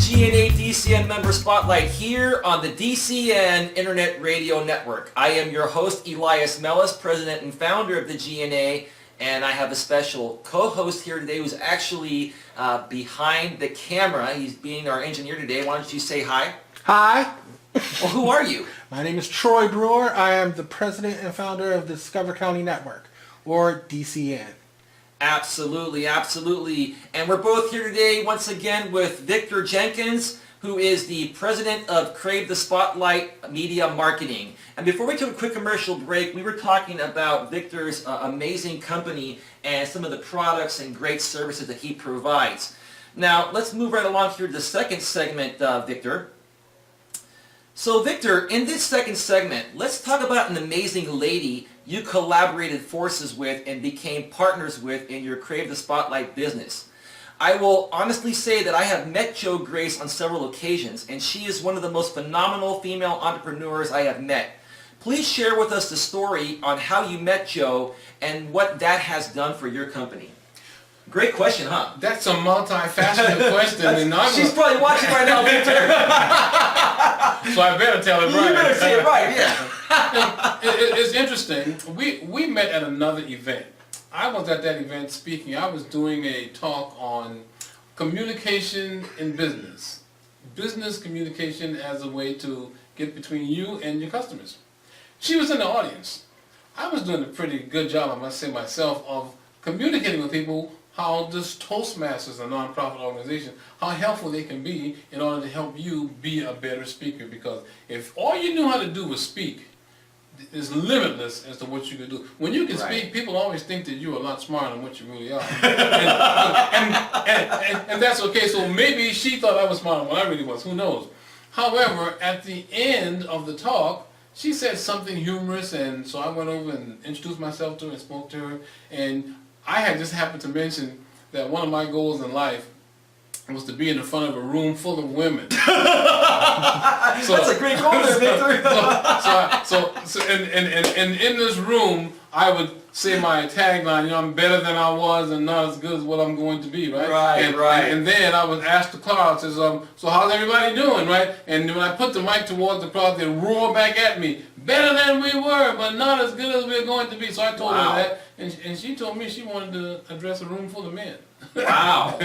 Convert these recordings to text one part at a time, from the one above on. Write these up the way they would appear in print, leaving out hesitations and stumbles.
GNA DCN Member Spotlight here on the DCN Internet Radio Network. I am your host, Elias Mellis, President and Founder of the GNA, and I have a special co-host here today who's actually behind the camera. He's being our engineer today. Why don't you say hi? Hi. Well, who are you? My name is Troy Brewer. I am the President and Founder of the Discover County Network, or DCN. Absolutely, absolutely. And we're both here today once again with Victor Jenkins, who is the president of Crave the Spotlight Media Marketing. And before we took a quick commercial break, we were talking about Victor's amazing company and some of the products and great services that he provides. Now, let's move right along here to the second segment, Victor. So, Victor, in this second segment, let's talk about an amazing lady you collaborated forces with and became partners with in your Crave the Spotlight business. I will honestly say that I have met Jo Grace on several occasions, and she is one of the most phenomenal female entrepreneurs I have met. Please share with us the story on how you met Jo and what that has done for your company. Great question, huh? That's a multifaceted question. And she's probably watching right now, Victor. So I better tell it right. You better say it right, yeah. It's interesting. We met at another event. I was at that event speaking. I was doing a talk on communication in business. Business communication as a way to get between you and your customers. She was in the audience. I was doing a pretty good job, I must say myself, of communicating with people how this Toastmasters, a nonprofit organization, how helpful they can be in order to help you be a better speaker. Because if all you knew how to do was speak, it's limitless as to what you can do. When you can speak, people always think that you're a lot smarter than what you really are. and that's okay. So maybe she thought I was smarter than what I really was. Who knows? However, at the end of the talk, she said something humorous, and so I went over and introduced myself to her and spoke to her. And I had just happened to mention that one of my goals in life was to be in the front of a room full of women. That's a great goal there, Victor. And in this room, I would say my tagline, I'm better than I was and not as good as what I'm going to be, right? Right. And then I would ask the crowd, says, so how's everybody doing, right? And when I put the mic towards the crowd, they'd roar back at me, better than we were, but not as good as we're going to be. So I told her that, and she told me she wanted to address a room full of men. Wow.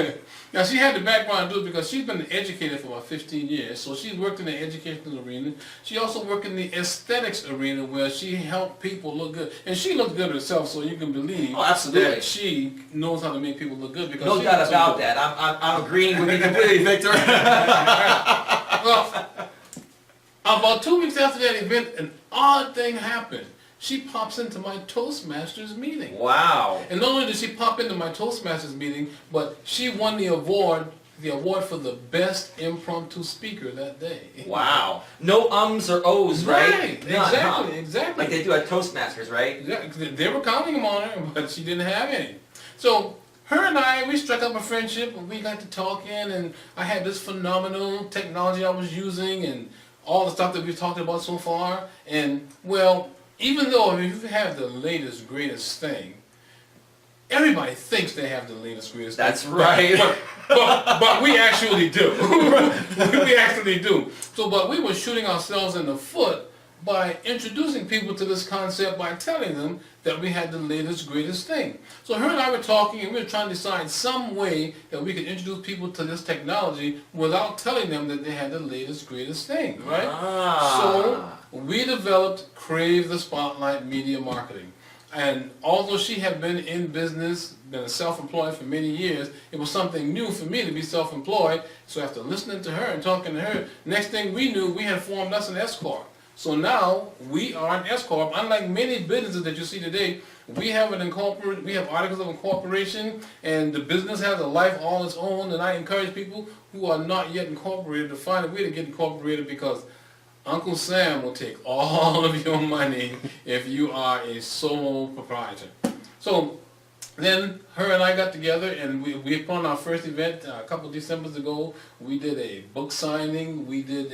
Now, she had the background to do it because she's been educated for about 15 years. So she worked in the educational arena. She also worked in the aesthetics arena where she helped people look good. And she looked good herself, so you can believe that she knows how to make people look good. Because no doubt about that. I'm agreeing with you completely, Victor. Well, about 2 weeks after that event, an odd thing happened. She pops into my Toastmasters meeting. Wow. And not only did she pop into my Toastmasters meeting, but she won the award for the best impromptu speaker that day. Wow. No ums or ohs, right? Exactly. Like they do at Toastmasters, right? Yeah, they were counting them on her, but she didn't have any. So her and I, we struck up a friendship, and we got to talking, and I had this phenomenal technology I was using, and all the stuff that we've talked about so far. And, well, even though you have the latest, greatest thing, everybody thinks they have the latest, greatest thing. That's right. But we actually do. We actually do. So, but we were shooting ourselves in the foot by introducing people to this concept by telling them that we had the latest, greatest thing. So her and I were talking, and we were trying to decide some way that we could introduce people to this technology without telling them that they had the latest, greatest thing, right? So we developed Crave the Spotlight Media Marketing. And although she had been in business, been self-employed for many years, it was something new for me to be self-employed. So after listening to her and talking to her, next thing we knew, we had formed us an S-Corp. So now we are an S-Corp. Unlike many businesses that you see today, we have articles of incorporation, and the business has a life all its own. And I encourage people who are not yet incorporated to find a way to get incorporated, because Uncle Sam will take all of your money if you are a sole proprietor. So then her and I got together, and we put on our first event a couple of Decembers ago. We did a book signing. We did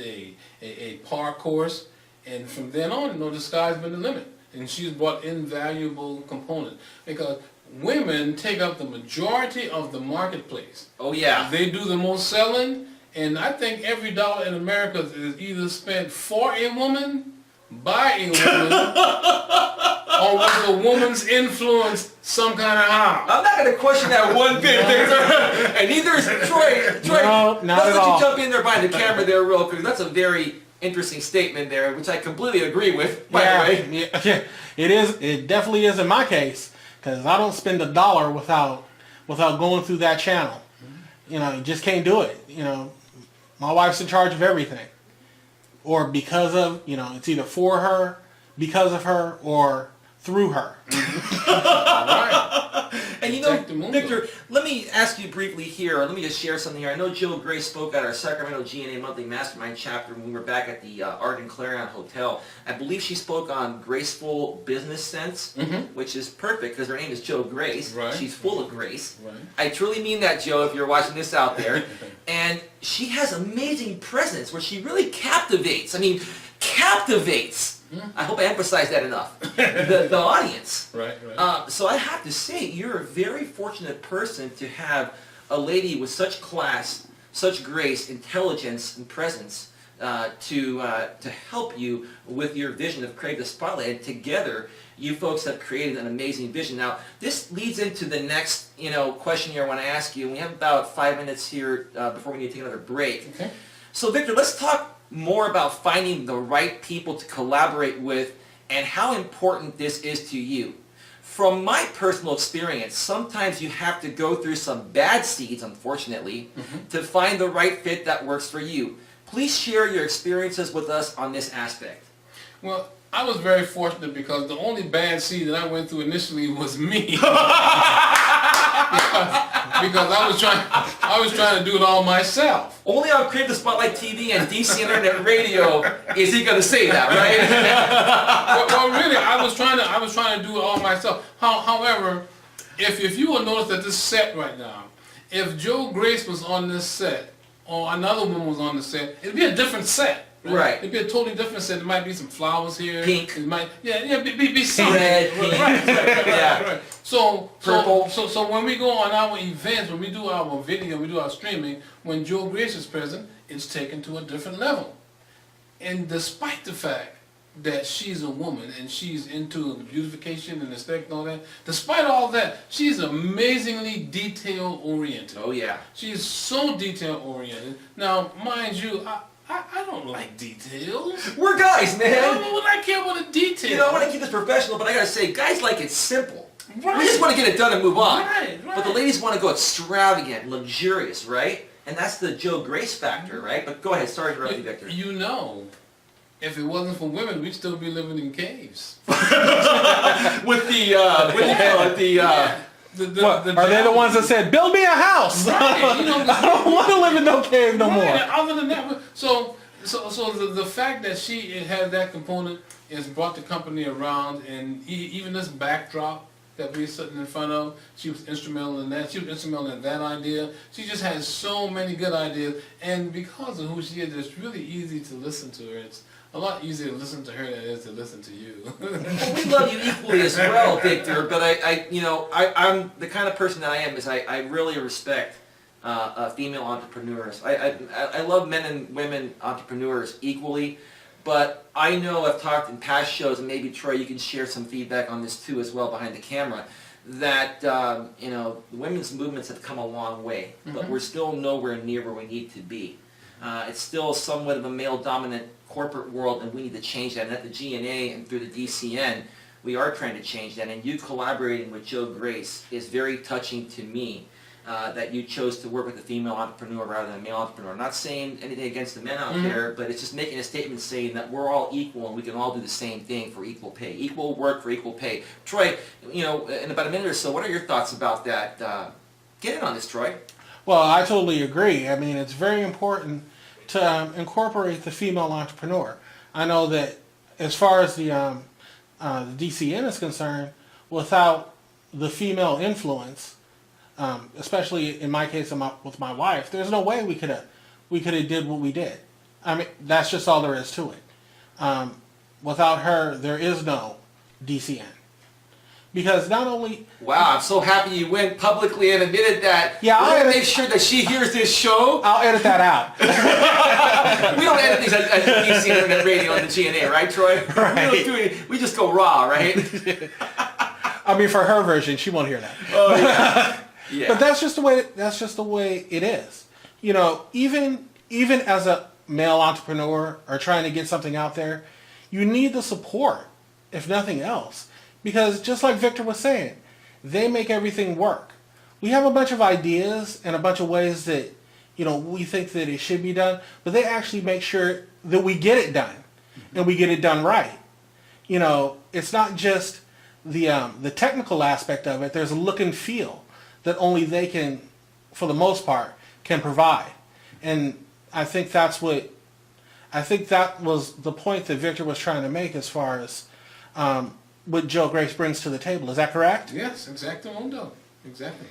a par course. And from then on, the sky's been the limit. And she's brought invaluable components. Because women take up the majority of the marketplace. Oh, yeah. They do the most selling, And I think every dollar in America is either spent for a woman, by a woman, or with a woman's influence some kind of how. I'm not going to question that one bit, Victor. And neither is Troy. No, not let's at let all. you jump in there behind the camera there real quick. That's a very interesting statement there, which I completely agree with, by the way. Yeah, it is. It definitely is in my case, because I don't spend a dollar without going through that channel. You know, you just can't do it. You know, my wife's in charge of everything, or because of, you know, it's either for her, because of her, or through her. Right. And you know, Protect the mundo. Victor, let me ask you briefly here, let me just share something here. I know Joe Gray spoke at our Sacramento GNA Monthly Mastermind chapter when we were back at the Arden Clarion Hotel. I believe she spoke on graceful business sense, which is perfect because her name is Joe Grace. Right. She's full of grace. Right. I truly mean that, Joe, if you're watching this out there. And she has amazing presence where she really captivates. I mean, captivates. I hope I emphasize that enough. The audience. Right, right. So I have to say, you're a very fortunate person to have a lady with such class, such grace, intelligence, and presence to help you with your vision of Crave the Spotlight. And together, you folks have created an amazing vision. Now, this leads into the next, question here I want to ask you. We have about 5 minutes here before we need to take another break. Okay. So, Victor, let's talk more about finding the right people to collaborate with and how important this is to you. From my personal experience, sometimes you have to go through some bad seeds, unfortunately, to find the right fit that works for you. Please share your experiences with us on this aspect. Well, I was very fortunate because the only bad seed that I went through initially was me. because I was trying to do it all myself. Only on Crave the Spotlight TV and DCN Internet Radio is he going to say that, right? well, really, I was trying to do it all myself. However, if you will notice that this set right now, if Joe Grace was on this set or another woman was on the set, it'd be a different set. Right. It'd be a totally different set. There might be some flowers here. Pink. It might, be something. Red, pink. Right. So Purple. So when we go on our events, when we do our video, we do our streaming, when Joe Grace is present, it's taken to a different level. And despite the fact that she's a woman and she's into beautification and aesthetic and all that, despite all that, she's amazingly detail oriented. Oh, yeah. She's so detail oriented. Now, mind you, I don't like details. We're guys, man. Why would I care about a detail? I want to keep this professional, but I got to say, guys like it simple. Right. We just want to get it done and move on. Right. But the ladies want to go extravagant, luxurious, right? And that's the Joe Grace factor, right? But go ahead, sorry to interrupt you, Victor. If it wasn't for women, we'd still be living in caves. With the Are they the ones that said, build me a house? Right. I don't want to live in no cave no more. Other than that, so the fact that she has that component has brought the company around, and even this backdrop that we're sitting in front of, she was instrumental in that. She was instrumental in that idea. She just has so many good ideas, and because of who she is, it's really easy to listen to her. It's a lot easier to listen to her than it is to listen to you. Well, we love you equally as well, Victor. But I'm the kind of person that I am. Is I really respect female entrepreneurs. I love men and women entrepreneurs equally. But I know I've talked in past shows, and maybe Troy, you can share some feedback on this too as well behind the camera. That the women's movements have come a long way, but we're still nowhere near where we need to be. It's still somewhat of a male-dominant corporate world, and we need to change that. And at the GNA and through the DCN, we are trying to change that. And you collaborating with Joe Grace is very touching to me. That you chose to work with a female entrepreneur rather than a male entrepreneur. I'm not saying anything against the men out there, but it's just making a statement saying that we're all equal and we can all do the same thing for equal pay. Equal work for equal pay. Troy, in about a minute or so, what are your thoughts about that? Get in on this, Troy. Well, I totally agree. I mean, it's very important to incorporate the female entrepreneur. I know that as far as the DCN is concerned, without the female influence, especially in my case with my wife, there's no way we could have did what we did. I mean, that's just all there is to it. Without her, there is no DCN. Because not only, Wow, I'm so happy you went publicly and admitted that. Yeah, we're I'll going to edit- make sure that she hears this show. I'll edit that out. We don't edit these at DCN Internet Radio and the GNA, right, Troy? Right. We don't do it. We just go raw, right? I mean, for her version, she won't hear that. Oh, yeah. Yeah. But that's just the way it is. You know, even as a male entrepreneur or trying to get something out there, you need the support, if nothing else. Because just like Victor was saying, they make everything work. We have a bunch of ideas and a bunch of ways that, you know, we think that it should be done, but they actually make sure that we get it done and we get it done right. You know, it's not just the technical aspect of it. There's a look and feel that only they can, for the most part, can provide. And I think that was the point that Victor was trying to make as far as what Joe Grace brings to the table. Is that correct? Yes, exactly, Mundo. Exactly.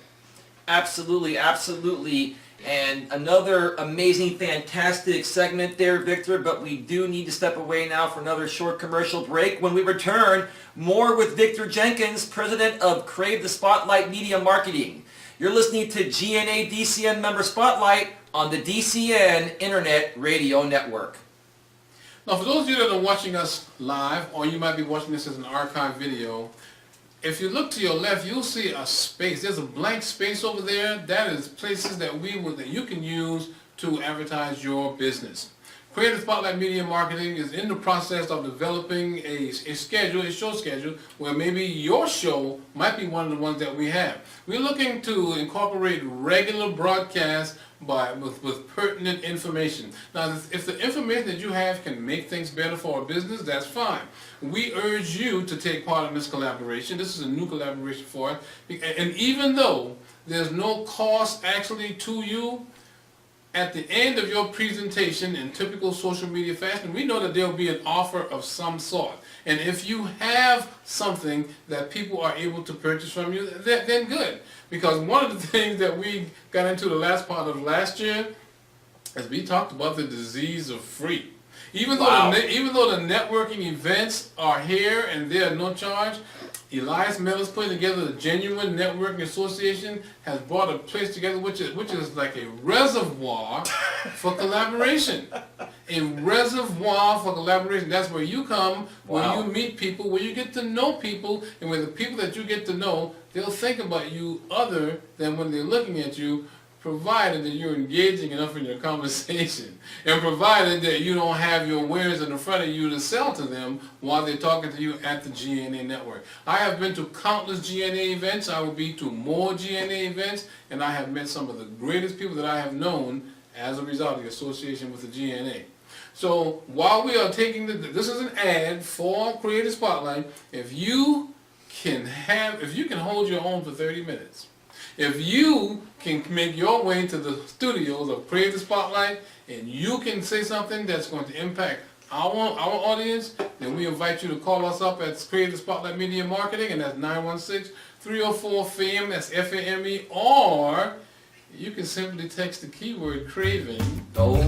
Absolutely, absolutely. And another amazing, fantastic segment there, Victor, but we do need to step away now for another short commercial break. When we return, more with Victor Jenkins, president of Crave the Spotlight Media Marketing. You're listening to GNA DCN Member Spotlight on the DCN Internet Radio Network. Now, for those of you that are watching us live, or you might be watching this as an archive video, if you look to your left, you'll see a space. There's a blank space over there. That is places that you can use to advertise your business. Creative Spotlight Media Marketing is in the process of developing a show schedule, where maybe your show might be one of the ones that we have. We're looking to incorporate regular broadcasts with pertinent information. Now, if the information that you have can make things better for our business, that's fine. We urge you to take part in this collaboration. This is a new collaboration for us. And even though there's no cost actually to you, at the end of your presentation in typical social media fashion, we know that there will be an offer of some sort. And if you have something that people are able to purchase from you, then good. Because one of the things that we got into the last part of last year is we talked about the disease of free. Even though the networking events are here and they are no charge, Elias Miller's putting together the Genuine Networking Association has brought a place together which is like a reservoir for collaboration. A reservoir for collaboration. That's where you come, where you meet people, where you get to know people, and where the people that you get to know, they'll think about you other than when they're looking at you, provided that you're engaging enough in your conversation, and provided that you don't have your wares in the front of you to sell to them while they're talking to you at the GNA network. I have been to countless GNA events. I will be to more GNA events, and I have met some of the greatest people that I have known as a result of the association with the GNA. So while we are taking this is an ad for Creative Spotlight. If you can hold your own for 30 minutes, if you can make your way to the studios of Creative Spotlight and you can say something that's going to impact our audience, then we invite you to call us up at Creative Spotlight Media Marketing, and that's 916-304-FAME, that's F-A-M-E, or you can simply text the keyword craving Oh